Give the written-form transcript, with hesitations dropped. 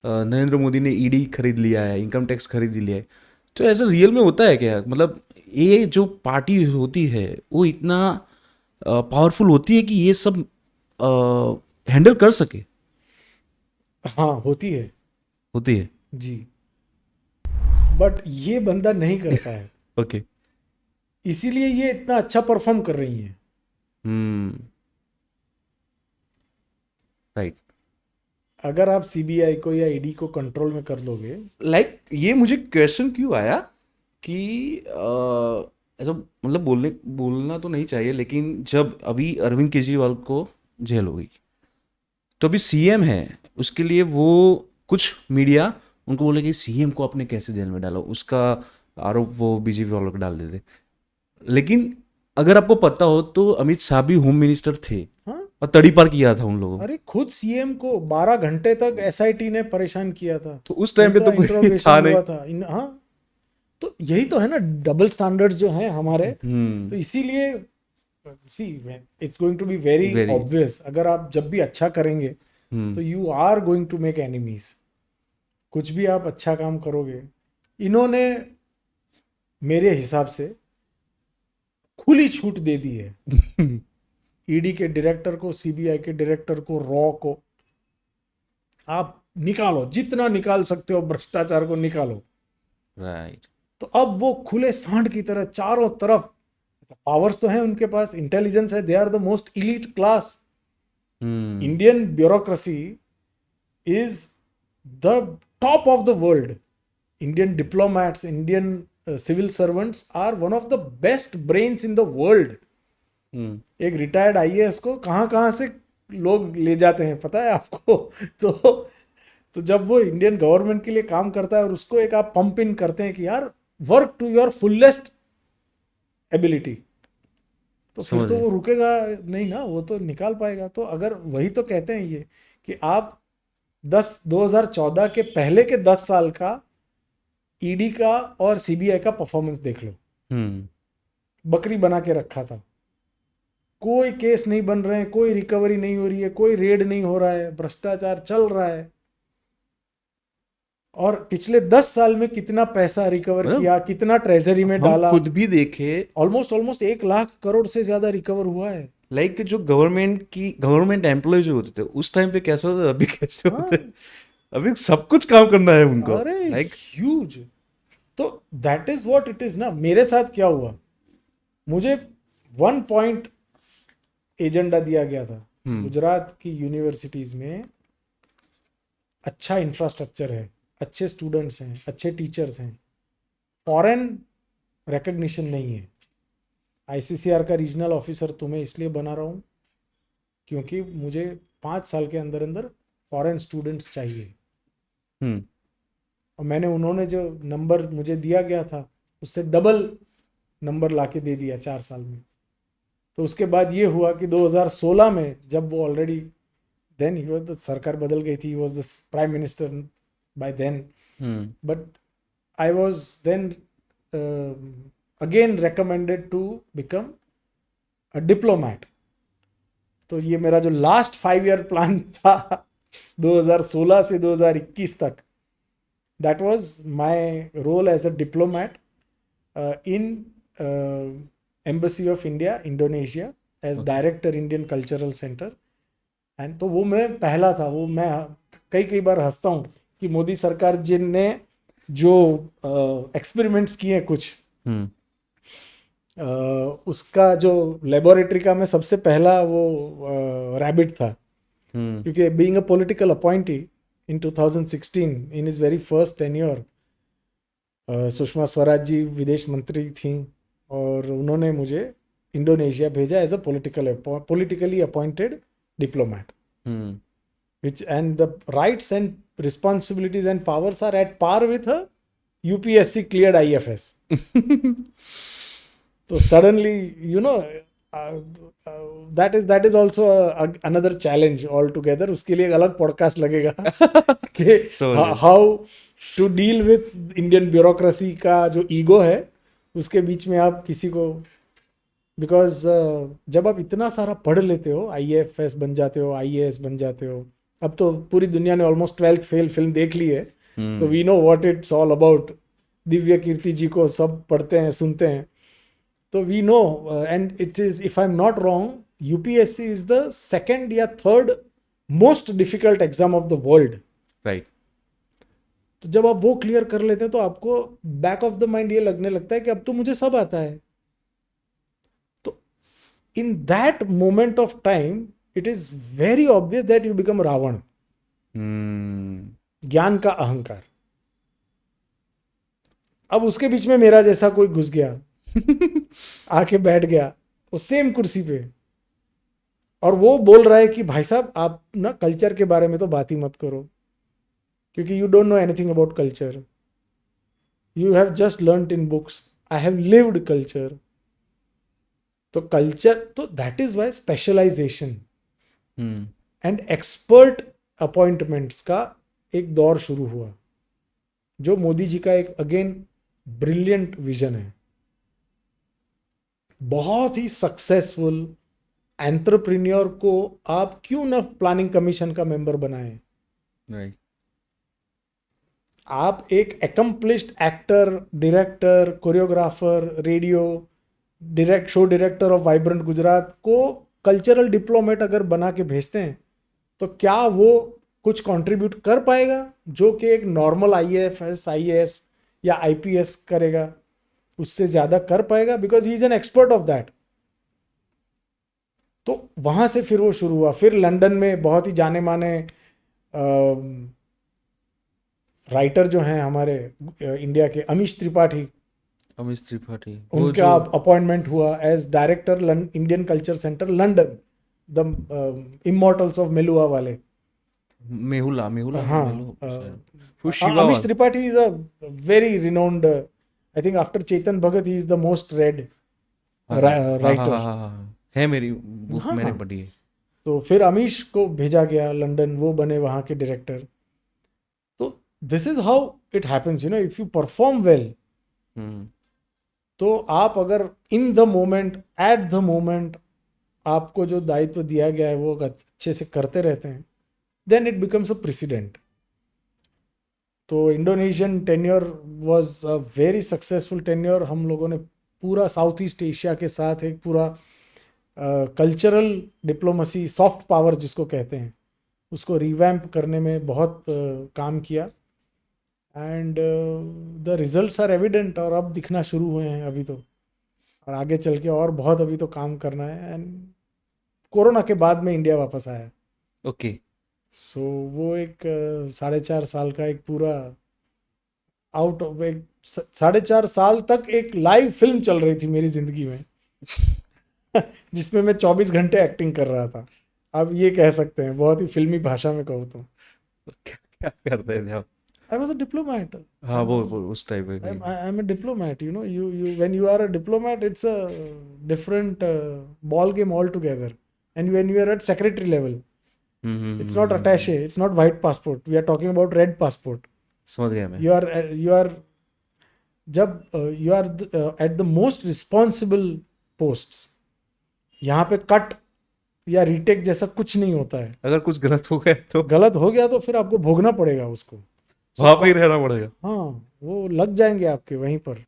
नरेंद्र मोदी ने ईडी खरीद लिया है, इनकम टैक्स खरीद लिया है। तो ऐसा रियल में होता है क्या? मतलब ये जो पार्टी होती है वो इतना पावरफुल होती है कि ये सब हैंडल कर सके? हाँ, होती है। होती है। जी। बट ये बंदा नहीं करता है, ओके। इसीलिए ये इतना अच्छा परफॉर्म कर रही है। हम्म। राइट। अगर आप सीबीआई को या ईडी को कंट्रोल में कर लोगे। ये मुझे क्वेश्चन क्यों आया कि ऐसा मतलब बोलना तो नहीं चाहिए, लेकिन जब अभी अरविंद केजरीवाल को जेल हो गई, तो अभी सीएम है, उसके लिए वो कुछ मीडिया उनको बोले कि सीएम को आपने कैसे जेल में डाला, उसका आरोप वो बीजेपी वालों को डाल देते। लेकिन अगर आपको पता हो तो अमित शाह भी होम मिनिस्टर थे हाँ। और तड़ीपार किया था उन लोगों को। अरे खुद सीएम को 12 घंटे तक एसआईटी ने परेशान किया था। तो उस टाइम पे उनका तो कोई इंट्रोगेशन था नहीं। हुआ था हाँ। तो यही तो है ना, डबल स्टैंडर्ड्स जो हैं हमारे। हम्म। तो इसीलिए see it's going to be very very. Obvious, अगर आप जब भी अच्छा करेंगे हम्म। तो you are going to make enemies. कुछ भी आप अच्छा काम करोगे, इन्होंने मेरे हिसाब से खुली छूट दे दी है। ईडी के डायरेक्टर को, सीबीआई के डायरेक्टर को, रॉ को, आप निकालो जितना निकाल सकते हो, भ्रष्टाचार को निकालो। राइट। तो अब वो खुले सांड की तरह चारों तरफ पावर्स तो हैं उनके पास, इंटेलिजेंस है, they are the most elite class. Hmm. Indian bureaucracy is the top of the world. Indian diplomats, Indian civil servants are one of the best brains in the world. Hmm. एक retired IAS को कहाँ कहाँ से लोग ले जाते हैं पता है आपको? तो तो जब वो इंडियन गवर्नमेंट के लिए काम करता है और उसको एक आप पंप इन करते हैं कि यार work to your fullest ability, तो फिर समझ तो गए। वो रुकेगा नहीं ना, वो तो निकाल पाएगा। तो अगर वही तो कहते हैं ये कि आप 2014 के पहले के 10 साल का ईडी का और सीबीआई का परफॉर्मेंस देख लो। हम्म। बकरी बना के रखा था, कोई केस नहीं बन रहे हैं, कोई रिकवरी नहीं हो रही है, कोई रेड नहीं हो रहा है, भ्रष्टाचार चल रहा है। और पिछले 10 साल में कितना पैसा रिकवर मतलब किया, कितना ट्रेजरी में हम डाला। खुद भी देखे। ऑलमोस्ट ऑलमोस्ट 1 लाख करोड़ से ज्यादा रिकवर हुआ है। जो गवर्नमेंट एम्प्लॉय जो होते थे उस टाइम पे कैसे होते थे, अभी कैसे होते हैं? हाँ। अभी सब कुछ काम करना है उनको। अरे लाइक। ह्यूज। तो that is what it is ना। मेरे साथ क्या हुआ, मुझे 1 पॉइंट एजेंडा दिया गया था। हम्म। गुजरात की यूनिवर्सिटीज में अच्छा इंफ्रास्ट्रक्चर है, अच्छे स्टूडेंट्स हैं, अच्छे टीचर्स हैं, फॉरेन रिकग्निशन नहीं है। आईसीसीआर का रीजनल ऑफिसर तुम्हें इसलिए बना रहा हूँ क्योंकि मुझे 5 साल के अंदर अंदर फॉरेन स्टूडेंट्स चाहिए। हम्म। और मैंने, उन्होंने जो नंबर मुझे दिया गया था उससे डबल नंबर लाके दे दिया 4 साल में। तो उसके बाद ये हुआ कि 2016 में जब वो ऑलरेडी, देन ही वाज, सरकार बदल गई थी, he was the prime minister by then. Hmm. But I was then again recommended to become a diplomat. तो ये मेरा जो लास्ट 5 ईयर प्लान था 2016 से 2021 तक, that was my role as a diplomat in embassy of India Indonesia as okay. Director Indian cultural centre. And तो वो मैं पहला था। वो मैं कई कई बार हंसता हूँ कि मोदी सरकार जिनने जो एक्सपेरिमेंट्स किए हैं कुछ, हम्म। उसका जो लेबोरेटरी का मैं सबसे पहला वो रैबिट था। हम्म। क्योंकि being a political appointee in 2016 in his very first tenure, Sushma Swaraj ji विदेश मंत्री थी और उन्होंने मुझे इंडोनेशिया भेजा as a politically appointed diplomat, hmm. which and the rights and responsibilities and powers are at par with a UPSC cleared IFS. So suddenly, uh, that is also another challenge altogether. उसके लिए एक अलग podcast लगेगा कि समझ गए। How to deal with Indian bureaucracy का जो ईगो है, उसके बीच में आप किसी को, बिकॉज जब आप इतना सारा पढ़ लेते हो, आईएफएस बन जाते हो, आईएएस बन जाते हो, अब तो पूरी दुनिया ने ऑलमोस्ट 12th फेल फिल्म देख ली है, तो hmm, we know what it's all about. Divya Kirti जी को सब पढ़ते हैं, सुनते हैं, तो we know. And it is, if I am not wrong, UPSC is the second या third most difficult exam of the world. Right. तो जब आप वो क्लियर कर लेते हैं तो आपको बैक ऑफ द माइंड ये लगने लगता है कि अब तो मुझे सब आता है। तो in that moment of time it is very obvious that you become Ravana, ज्ञान का अहंकार। अब उसके बीच में मेरा जैसा कोई घुस गया, आके बैठ गया उस सेम कुर्सी पे, और वो बोल रहा है कि भाई साहब आप ना कल्चर के बारे में तो बात ही मत करो, क्योंकि you don't know anything about culture, you have just learned in books, I have lived culture. तो कल्चर, तो that is why specialisation and expert appointments का एक दौर शुरू हुआ, जो मोदी जी का एक अगेन ब्रिलियंट विजन है। बहुत ही सक्सेसफुल एंटरप्रेन्योर को आप क्यों ना प्लानिंग कमीशन का मेंबर बनाएं। राइट। आप एक accomplished actor, director, choreographer, radio show director of vibrant Gujarat को कल्चरल डिप्लोमेट अगर बना के भेजते हैं, तो क्या वो कुछ कंट्रीब्यूट कर पाएगा जो कि एक नॉर्मल आईएएस, आईएएस या आईपीएस करेगा? उससे ज्यादा कर पाएगा, because he is an expert of that. तो वहां से फिर वो शुरू हुआ। फिर लंदन में बहुत ही जाने माने राइटर जो हैं हमारे इंडिया के, अमीश त्रिपाठी, अमित त्रिपाठी, वो उनका जो अपॉइंटमेंट हुआ as director Indian culture centre London, the immortals of Meluha वाले। मेहुला मेहुला हाँ, वो Shiva Amish Tripathi is a very renowned, I think after Chetan Bhagat he is the most read writer. है, मेरी बुक हाँ, मैंने हाँ। पढ़ी है। तो फिर अमीश को भेजा गया लंदन, वो बने वहाँ के डायरेक्टर। तो this is how it happens, you know, if you perform well, hmm, तो आप अगर in the moment, at the moment आपको जो दायित्व दिया गया है वो अगर अच्छे से करते रहते हैं, then it becomes a president. तो Indonesian tenure was a very successful tenure. हम लोगों ने पूरा साउथ ईस्ट एशिया के साथ एक पूरा कल्चरल डिप्लोमेसी, सॉफ्ट पावर जिसको कहते हैं, उसको रिवैम्प करने में बहुत काम किया। And the results are evident, और अब दिखना शुरू हुए हैं अभी तो, और आगे चल के और बहुत अभी तो काम करना है। एंड कोरोना के बाद में इंडिया वापस आया। ओके। सो वो एक 4.5 साल का एक पूरा आउट ऑफ, एक 4.5 साल तक एक लाइव फिल्म चल रही थी मेरी जिंदगी में जिसमें मैं 24 घंटे एक्टिंग कर रहा था। अब ये कह सकते हैं, बहुत ही फिल्मी भाषा में कहूँ तो। क्या करते थे आप? I was a diplomat. हाँ, वो उस टाइप में I'm a diplomat, you know. You when you are a diplomat, it's a different ball game altogether. And when you are at secretary level, it's not attaché, it's not white passport. We are talking about red passport. समझ गया मैं। You are जब you are at the most responsible posts, यहाँ पे cut या retake जैसा कुछ नहीं होता है। अगर कुछ गलत हो गया तो गलत हो गया तो फिर आपको भोगना पड़ेगा उसको। वहां पे ही रहना पड़ेगा। हाँ, वो लग जाएंगे आपके वहीं पर।